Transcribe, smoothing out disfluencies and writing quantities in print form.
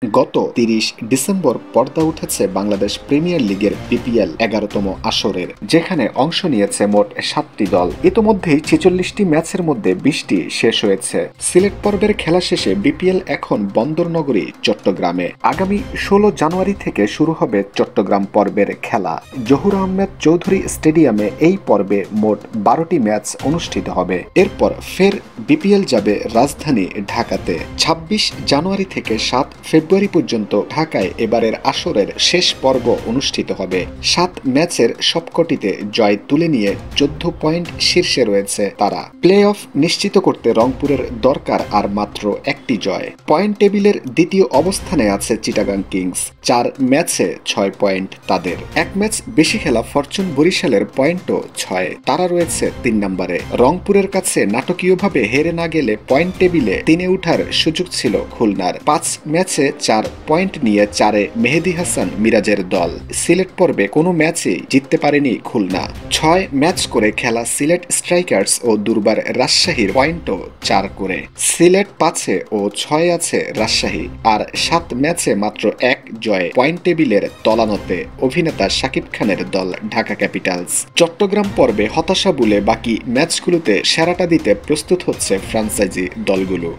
গত ৩০ ডিসেম্বর পর্দা উঠেছে বাংলাদেশ প্রিমিয়ার লিগের বিপিএল ১১তম আসরের, যেখানে অংশ নিয়েছে মোট ৭টি দল। ইতোমধ্যেই ৪৬টি ম্যাচের মধ্যে ২০টি শেষ হয়েছে। সিলেট পর্বের খেলা শেষে বিপিএল এখন বন্দরনগরী চট্টগ্রামে। আগামী ১৬ জানুয়ারি থেকে শুরু হবে চট্টগ্রাম পর্বের খেলা। জহুর আহমেদ চৌধুরী স্টেডিয়ামে এই পর্বে মোট ১২টি ম্যাচ অনুষ্ঠিত হবে। এরপর ফের বিপিএল যাবে রাজধানী ঢাকাতে। ২৬ জানুয়ারি থেকে ৭ ফেব্রুয়ারি পর্যন্ত ঢাকায় এবারের আসরের শেষ পর্ব অনুষ্ঠিত হবে। ৭ ম্যাচের সবকটিতে জয় তুলে নিয়ে ১৪ পয়েন্ট শীর্ষে রয়েছে তারা। প্লে অফ নিশ্চিত করতে রংপুরের দরকার আর মাত্র একটি জয়। পয়েন্ট টেবিলের দ্বিতীয় অবস্থানে আছে চিটাগাং কিংস, ৪ ম্যাচে ৬ পয়েন্ট তাদের। এক ম্যাচ বেশি খেলা ফরচুন বরিশালের পয়েন্টও ৬, তারা রয়েছে ৩ নম্বরে। রংপুরের কাছে নাটকীয়ভাবে হেরে না গেলে পয়েন্ট টেবিলে ৩-এ উঠার সুযোগ ছিল খুলনার। ৫ ম্যাচে ৪ পয়েন্ট নিয়ে ৪-এ মেহেদী হাসান মিরাজের দল। সিলেট পর্বে কোনো ম্যাচেই জিততে পারেনি খুলনা। ৬ ম্যাচ করে খেলা সিলেট স্ট্রাইকার্স ও দুর্বার রাজশাহীর পয়েন্টও ৪ করে। সিলেট ৫-এ ও ৬-এ আছে রাজশাহী। আর ৭ ম্যাচে মাত্র ১ জয়ে পয়েন্ট টেবিলের তলানতে অভিনেতা শাকিব খানের দল ঢাকা ক্যাপিটালস। চট্টগ্রাম পর্বে হতাশা বলে বাকি ম্যাচগুলোতে সেরাটা দিতে প্রস্তুত হচ্ছে ফ্র্যাঞ্চাইজি দলগুলো।